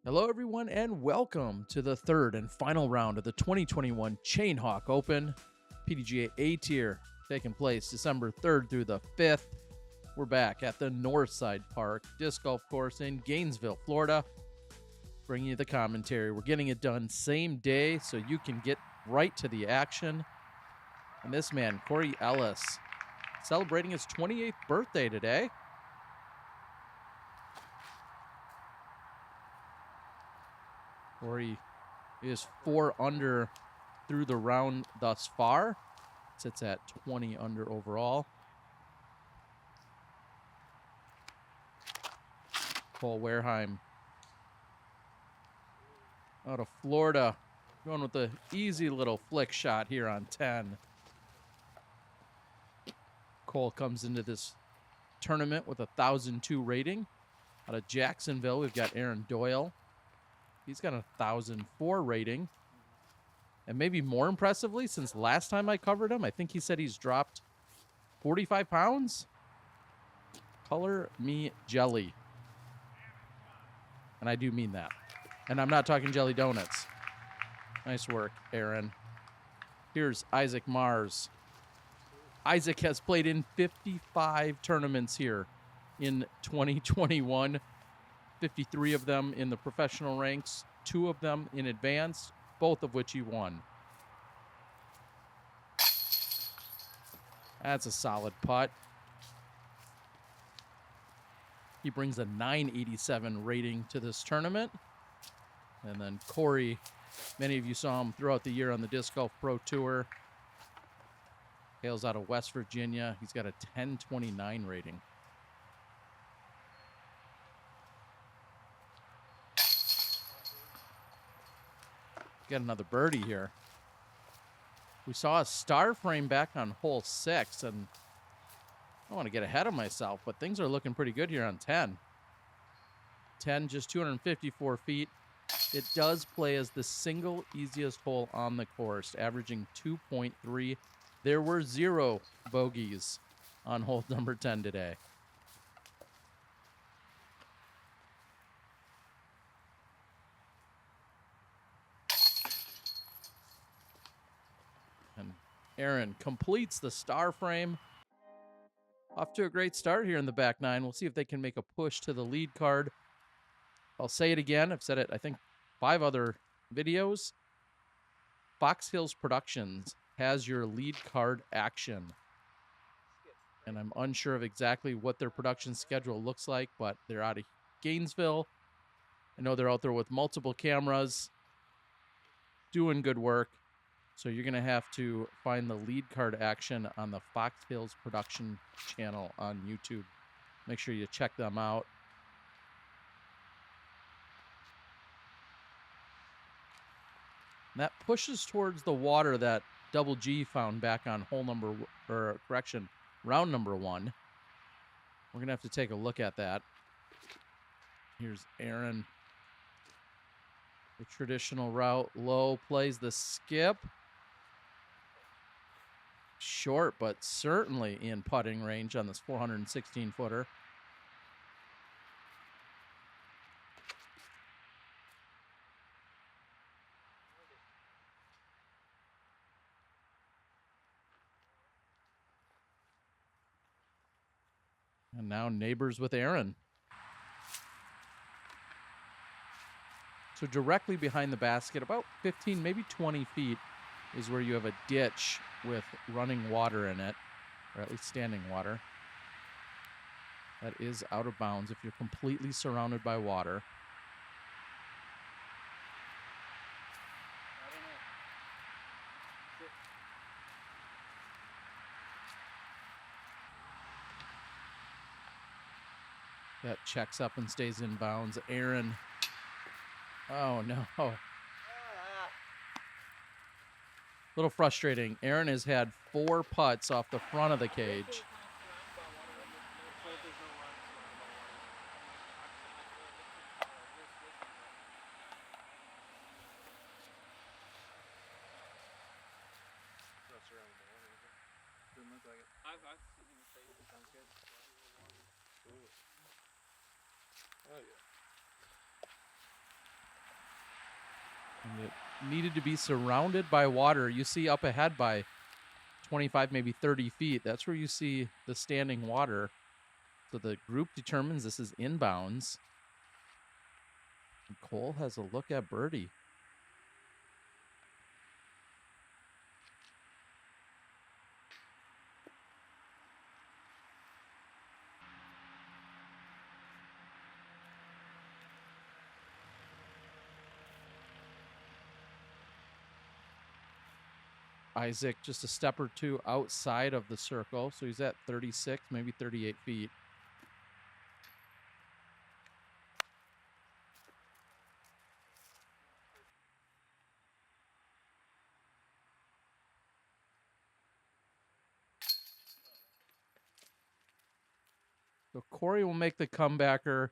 Hello, everyone, and welcome to the third and final round of the 2021 Chainhawk Open PDGA A tier, taking place December 3rd through the 5th. We're back at the Northside Park Disc Golf Course in Gainesville, Florida, bringing you the commentary. We're getting it done same day so you can get right to the action. And this man, Corey Ellis, celebrating his 28th birthday today. Corey is 4 under through the round thus far. Sits at 20 under overall. Cole Wehrheim out of Florida, going with the easy little flick shot here on 10. Cole comes into this tournament with a 1,002 rating. Out of Jacksonville, we've got Aaron Doyle. He's got a 1,004 rating. And maybe more impressively, since last time I covered him, I think he said he's dropped 45 pounds. Color me jelly. And I do mean that. And I'm not talking jelly donuts. Nice work, Aaron. Here's Isaac Mars. Isaac has played in 55 tournaments here in 2021. 53 of them in the professional ranks, 2 of them in advanced, both of which he won. That's a solid putt. He brings a 987 rating to this tournament. And then Corey, many of you saw him throughout the year on the Disc Golf Pro Tour. Hails out of West Virginia. He's got a 1029 rating. Get another birdie here. We saw a star frame back on hole 6, and I don't want to get ahead of myself, but things are looking pretty good here on 10. 10, just 254 feet. It does play as the single easiest hole on the course, averaging 2.3. There were 0 bogeys on hole number 10 today. And Aaron completes the star frame. Off to a great start here in the back 9. We'll see if they can make a push to the lead card. I'll say it again. I've said it, I think, 5 other videos. Fox Hills Productions has your lead card action. And I'm unsure of exactly what their production schedule looks like, but they're out of Gainesville. I know they're out there with multiple cameras, doing good work. So you're going to have to find the lead card action on the Fox Hills Production channel on YouTube. Make sure you check them out. And that pushes towards the water that Double G found back on round number 1. We're going to have to take a look at that. Here's Aaron. The traditional route, low, plays the skip. Short, but certainly in putting range on this 416-footer. And now neighbors with Aaron. So directly behind the basket, about 15, maybe 20 feet, is where you have a ditch with running water in it, or at least standing water. That is out of bounds if you're completely surrounded by water. That checks up and stays in bounds. Aaron. Oh, no. Little frustrating. Aaron has had 4 putts off the front of the cage. It needed to be surrounded by water. You see up ahead by 25, maybe 30 feet. That's where you see the standing water. So the group determines this is inbounds. And Cole has a look at birdie. Isaac just a step or two outside of the circle. So he's at 36, maybe 38 feet. So Corey will make the comebacker.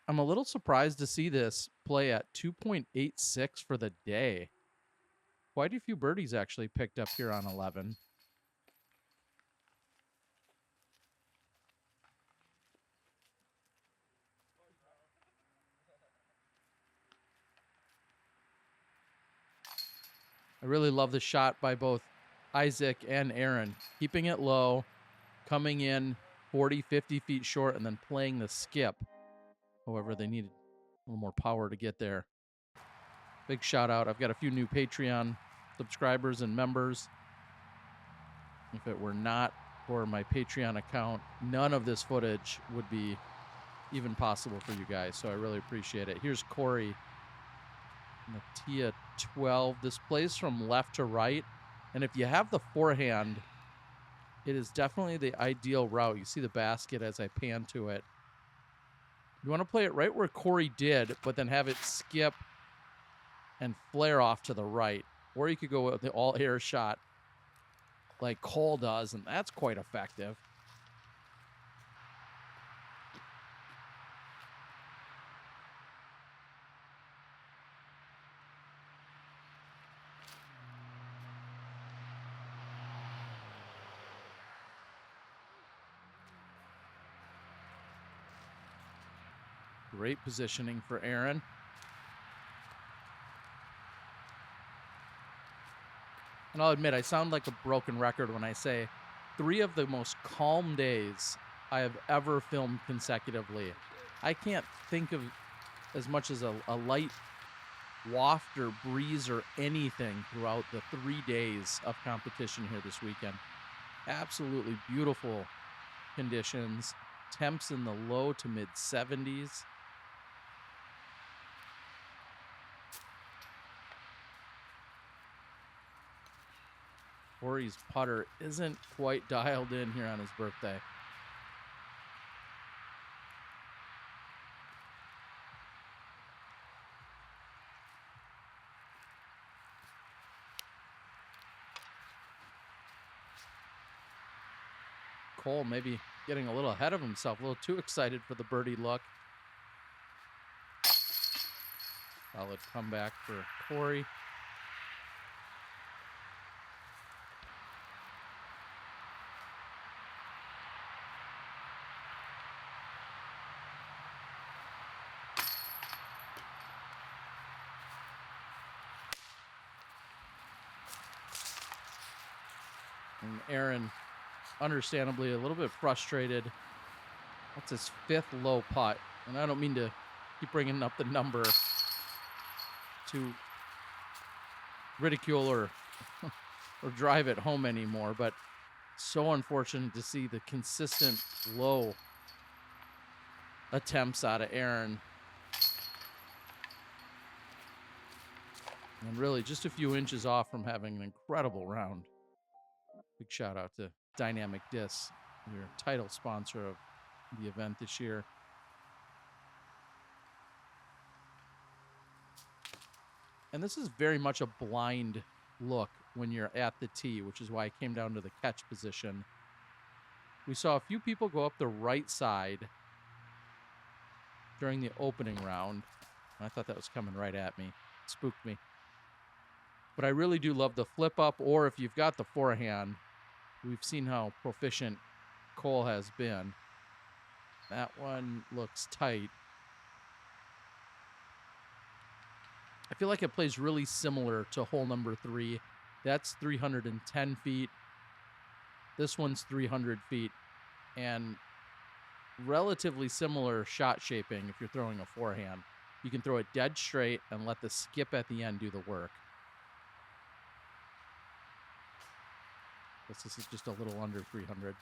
I'm a little surprised to see this play at 2.86 for the day. Quite a few birdies actually picked up here on 11. I really love the shot by both Isaac and Aaron, keeping it low, coming in 40, 50 feet short, and then playing the skip. However, they needed a little more power to get there. Big shout out. I've got a few new Patreon subscribers and members. If it were not for my Patreon account, none of this footage would be even possible for you guys. So I really appreciate it. Here's Corey. Mattia 12. This plays from left to right. And if you have the forehand, it is definitely the ideal route. You see the basket as I pan to it. You want to play it right where Corey did, but then have it skip and flare off to the right. Or you could go with the all-air shot like Cole does, and that's quite effective. Great positioning for Aaron. And I'll admit, I sound like a broken record when I say 3 of the most calm days I have ever filmed consecutively. I can't think of as much as a light waft or breeze or anything throughout the 3 days of competition here this weekend. Absolutely beautiful conditions. Temps in the low to mid 70s. Corey's putter isn't quite dialed in here on his birthday. Cole maybe getting a little ahead of himself, a little too excited for the birdie look. Solid comeback for Corey. And Aaron, understandably, a little bit frustrated. That's his 5th low putt. And I don't mean to keep bringing up the number to ridicule or drive it home anymore, but so unfortunate to see the consistent low attempts out of Aaron. And really just a few inches off from having an incredible round. Big shout out to Dynamic Disc, your title sponsor of the event this year. And this is very much a blind look when you're at the tee, which is why I came down to the catch position. We saw a few people go up the right side during the opening round. I thought that was coming right at me. It spooked me. But I really do love the flip up, or if you've got the forehand, we've seen how proficient Cole has been. That one looks tight. I feel like it plays really similar to hole number 3. That's 310 feet. This one's 300 feet. And relatively similar shot shaping if you're throwing a forehand. You can throw it dead straight and let the skip at the end do the work. This is just a little under 300.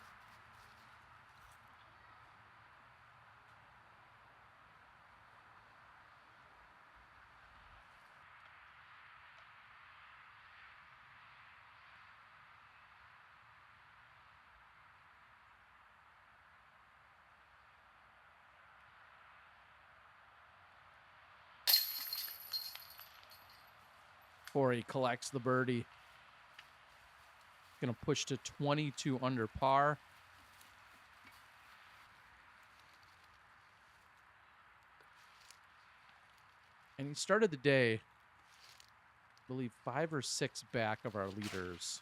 Before he collects the birdie. Going to push to 22 under par. And he started the day, I believe, 5 or 6 back of our leaders.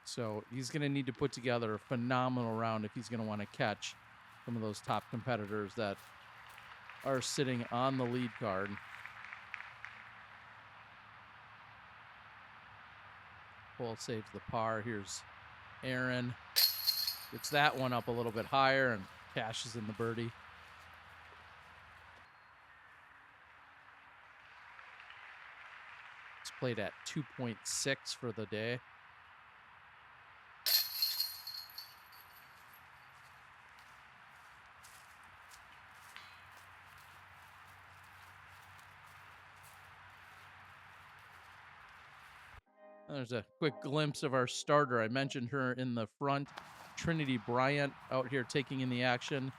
So he's going to need to put together a phenomenal round if he's going to want to catch some of those top competitors that are sitting on the lead card. Cole saves the par. Here's Aaron. Gets that one up a little bit higher and cashes in the birdie. It's played at 2.6 for the day. There's a quick glimpse of our starter. I mentioned her in the front. Trinity Bryant out here taking in the action.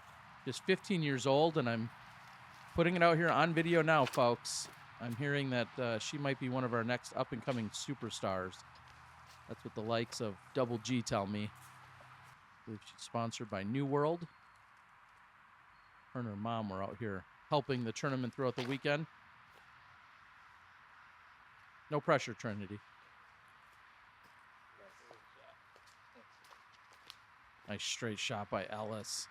Just 15 years old, and I'm putting it out here on video now, folks. I'm hearing that she might be one of our next up-and-coming superstars. That's what the likes of Double G tell me. I believe she's sponsored by New World. Her and her mom were out here helping the tournament throughout the weekend. No pressure, Trinity. Nice straight shot by Ellis.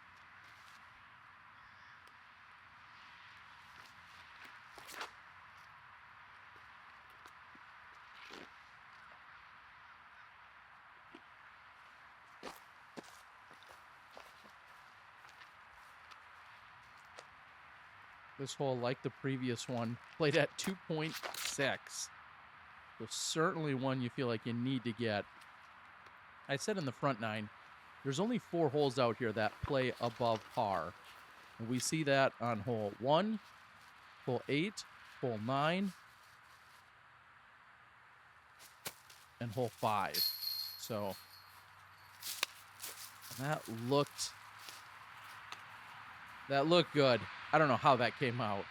This hole, like the previous one, played at 2.6. So certainly one you feel like you need to get. I said in the front 9, there's only 4 holes out here that play above par. And we see that on hole 1, hole 8, hole 9, and hole 5. So that looked good. I don't know how that came out.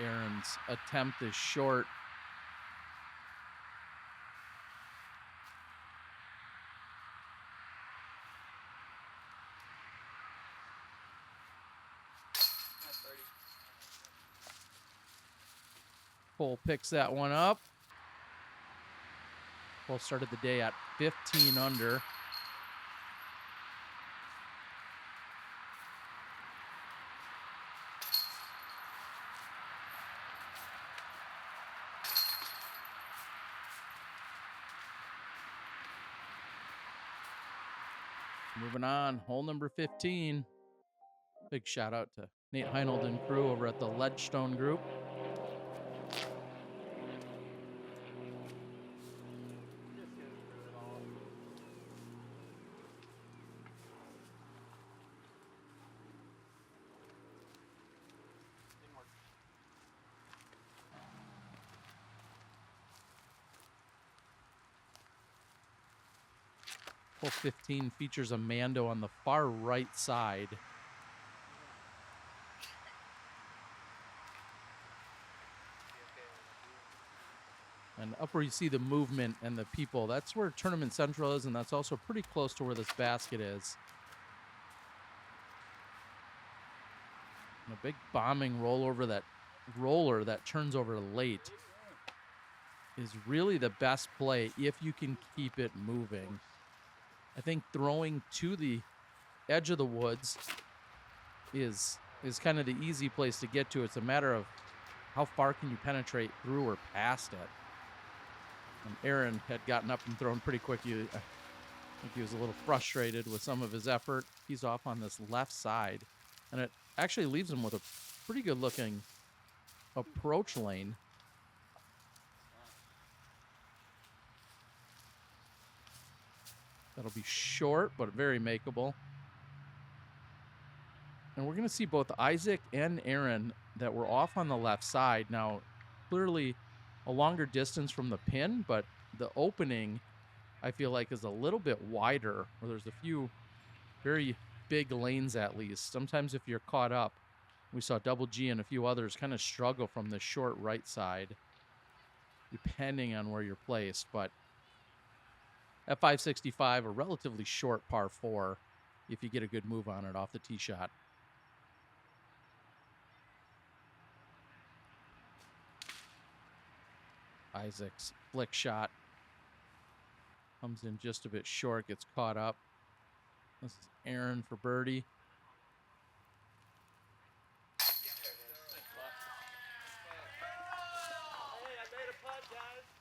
Aaron's attempt is short. Cole picks that one up. Cole started the day at 15 under. Moving on, hole number 15. Big shout out to Nate Heinold and crew over at the Ledgestone Group. Hole 15 features a Mando on the far right side. And up where you see the movement and the people, that's where Tournament Central is, and that's also pretty close to where this basket is. And a big bombing rollover, that roller that turns over late. is really the best play if you can keep it moving. I think throwing to the edge of the woods is kind of the easy place to get to. It's a matter of how far can you penetrate through or past it. And Aaron had gotten up and thrown pretty quick. I think he was a little frustrated with some of his effort. He's off on this left side, and it actually leaves him with a pretty good-looking approach lane. That'll be short, but very makeable. And we're going to see both Isaac and Aaron that were off on the left side. Now, clearly a longer distance from the pin, but the opening, I feel like, is a little bit wider, where there's a few very big lanes at least. Sometimes if you're caught up, we saw Double G and a few others kind of struggle from the short right side, depending on where you're placed. But at 565, a relatively short par 4 if you get a good move on it off the tee shot. Isaac's flick shot comes in just a bit short, gets caught up. This is Aaron for birdie.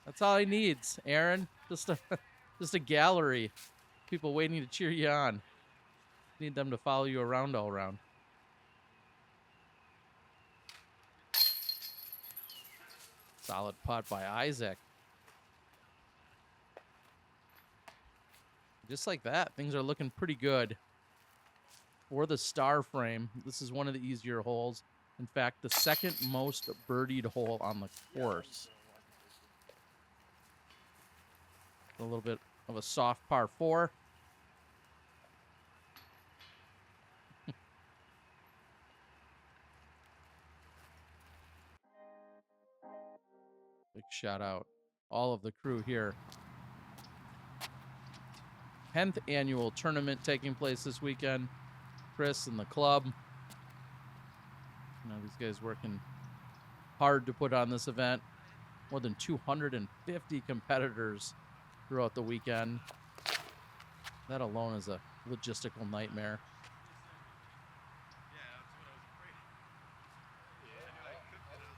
That's all he needs, Aaron. Just a gallery. People waiting to cheer you on. Need them to follow you around all around. Solid putt by Isaac. Just like that, things are looking pretty good for the star frame. This is one of the easier holes. In fact, the second most birdied hole on the course. A little bit of a soft par 4. Big shout out all of the crew here. 10th annual tournament taking place this weekend. Chris and the club. You know, these guys working hard to put on this event. More than 250 competitors throughout the weekend. That alone is a logistical nightmare.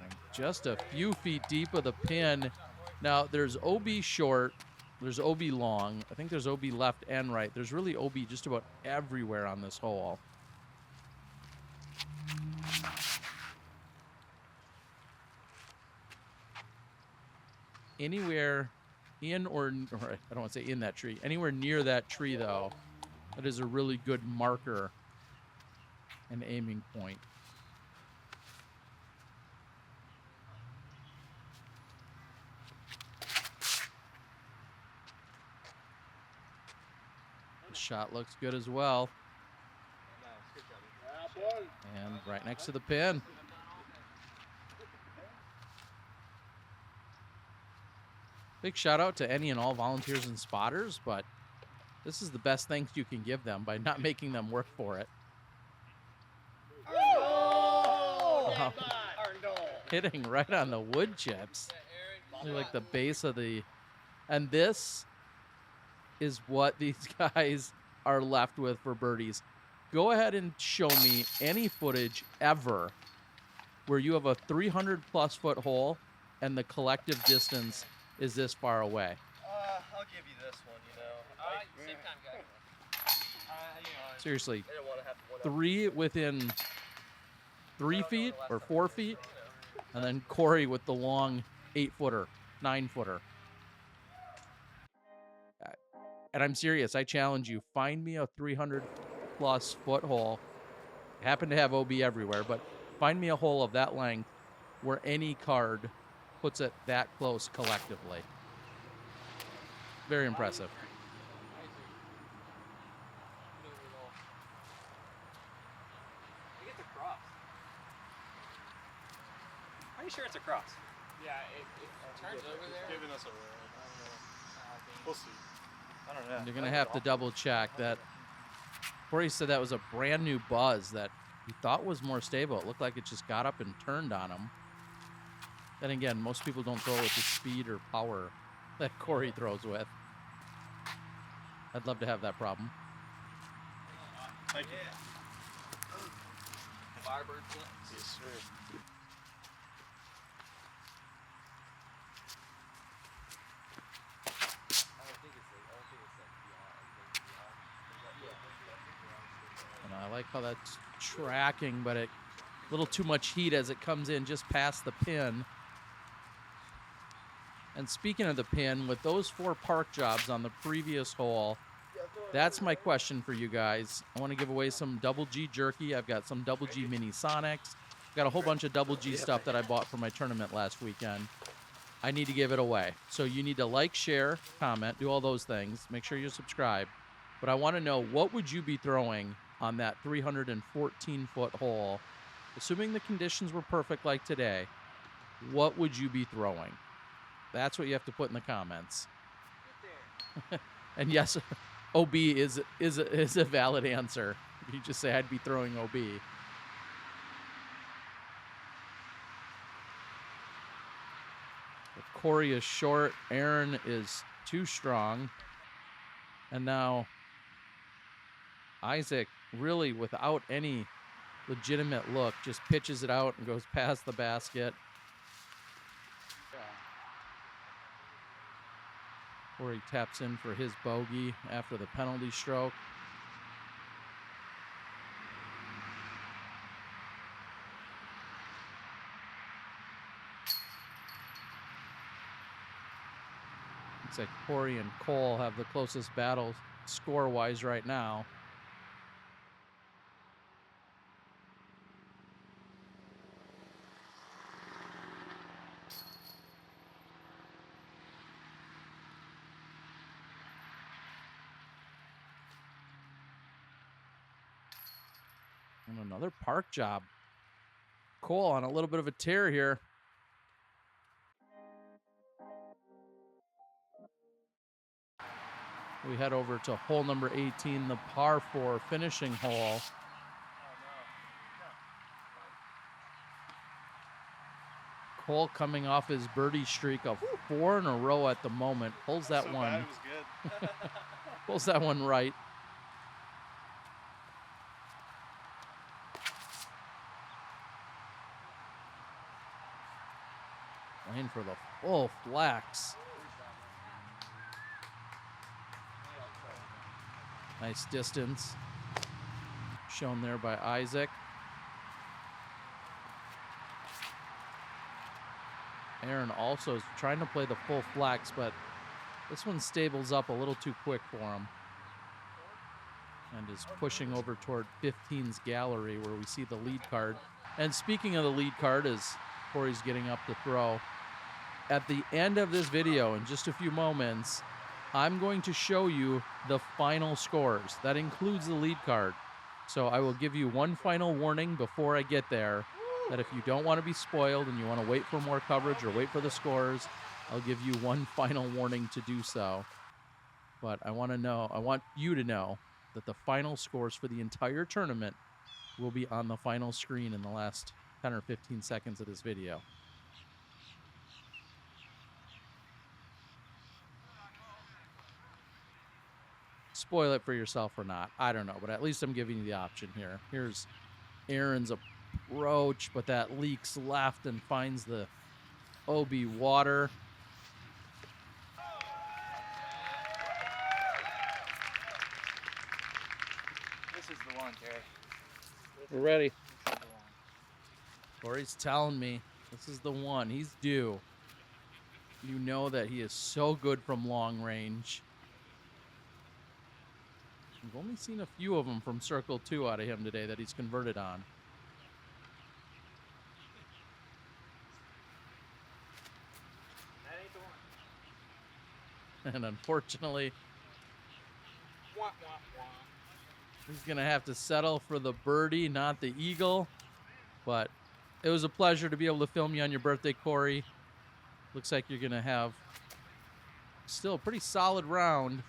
And just a few feet deep of the pin. Now, there's OB short, there's OB long. I think there's OB left and right. There's really OB just about everywhere on this hole. Anywhere in or I don't want to say in that tree. Anywhere near that tree, though, that is a really good marker and aiming point. The shot looks good as well. And right next to the pin. Big shout out to any and all volunteers and spotters, but this is the best thanks you can give them by not making them work for it. Oh, hitting right on the wood chips. Like the base of the... And this is what these guys are left with for birdies. Go ahead and show me any footage ever where you have a 300-plus foot hole and the collective distance is this far away. I'll give you this one, you know. Same time, guys. Seriously, 3 within 3 feet or 4 feet, and then Corey with the long 8-footer, 9-footer. And I'm serious. I challenge you. Find me a 300-plus foot hole. I happen to have OB everywhere, but find me a hole of that length where any card puts it that close collectively. Very impressive. I think it's a cross. Are you sure it's a cross? Yeah, it turns over there. It's giving us a roll. I don't know. We'll see. I don't know. You're going to have to double check that. Corey said that was a brand new buzz that he thought was more stable. It looked like it just got up and turned on him. Then again, most people don't throw with the speed or power that Corey throws with. I'd love to have that problem. Thank you. Firebird flips. Yes, sir. And I like how that's tracking, but a little too much heat as it comes in just past the pin. And speaking of the pin, with those 4 park jobs on the previous hole, that's my question for you guys. I want to give away some Double G jerky. I've got some Double G mini Sonics. I've got a whole bunch of Double G stuff that I bought for my tournament last weekend. I need to give it away. So you need to like, share, comment, do all those things. Make sure you subscribe. But I want to know, what would you be throwing on that 314-foot hole? Assuming the conditions were perfect like today, what would you be throwing? That's what you have to put in the comments. And yes, OB is a valid answer. You just say I'd be throwing OB. If Corey is short, Aaron is too strong. And now Isaac, really without any legitimate look, just pitches it out and goes past the basket. Corey taps in for his bogey after the penalty stroke. Looks like Corey and Cole have the closest battle score-wise right now. And another park job. Cole on a little bit of a tear here. We head over to hole number 18, the par 4 finishing hole. Cole coming off his birdie streak of 4 in a row at the moment. Pulls that So one. bad, it was good. Pulls that one right. Playing for the full flex. Nice distance shown there by Isaac. Aaron also is trying to play the full flex, but this one stables up a little too quick for him. And is pushing over toward 15's gallery where we see the lead card. And speaking of the lead card, as Corey's getting up to throw, at the end of this video, in just a few moments, I'm going to show you the final scores. That includes the lead card. So I will give you one final warning before I get there, that if you don't want to be spoiled and you want to wait for more coverage or wait for the scores, I'll give you one final warning to do so. But I want you to know that the final scores for the entire tournament will be on the final screen in the last 10 or 15 seconds of this video. Spoil it for yourself or not, I don't know, but at least I'm giving you the option here. Here's Aaron's approach, but that leaks left and finds the OB water. This is the one, Terry. We're ready. This is the one. Corey's telling me this is the one. He's due. You know that he is so good from long range. We've only seen a few of them from Circle 2 out of him today that he's converted on. That ain't the one. And unfortunately, Wah, wah, wah. he's going to have to settle for the birdie, not the eagle. But it was a pleasure to be able to film you on your birthday, Corey. Looks like you're going to have still a pretty solid round.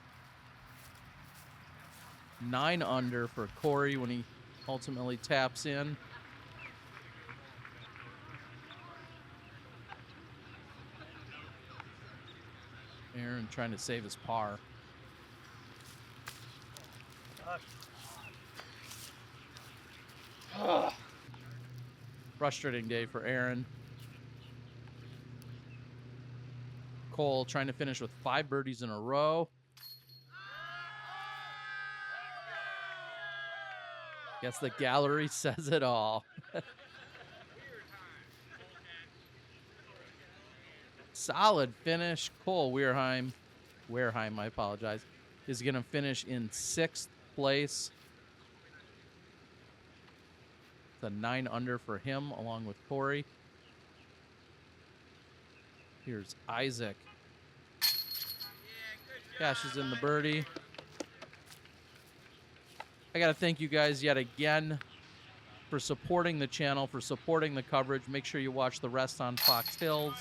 9 under for Corey when he ultimately taps in. Aaron trying to save his par. Frustrating day for Aaron. Cole trying to finish with 5 birdies in a row. Guess the gallery says it all. Solid finish. Cole Wehrheim, I apologize, is going to finish in 6th place. It's a 9 under for him along with Corey. Here's Isaac. Cashes in the birdie. I got to thank you guys yet again for supporting the channel, for supporting the coverage. Make sure you watch the rest on Fox Hills.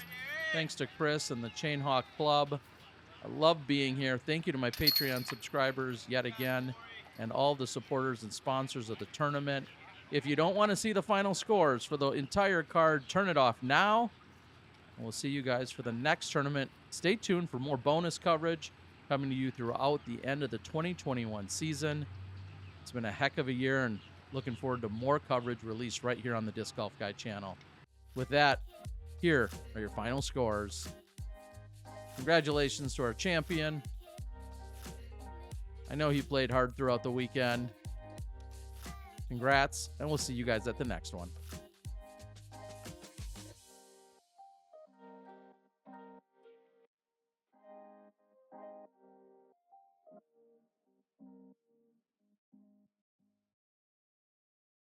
Thanks to Chris and the Chainhawk Club. I love being here. Thank you to my Patreon subscribers yet again and all the supporters and sponsors of the tournament. If you don't want to see the final scores for the entire card, turn it off now. And we'll see you guys for the next tournament. Stay tuned for more bonus coverage coming to you throughout the end of the 2021 season. It's been a heck of a year, and looking forward to more coverage released right here on the Disc Golf Guy channel. With that, here are your final scores. Congratulations to our champion. I know he played hard throughout the weekend. Congrats, and we'll see you guys at the next one.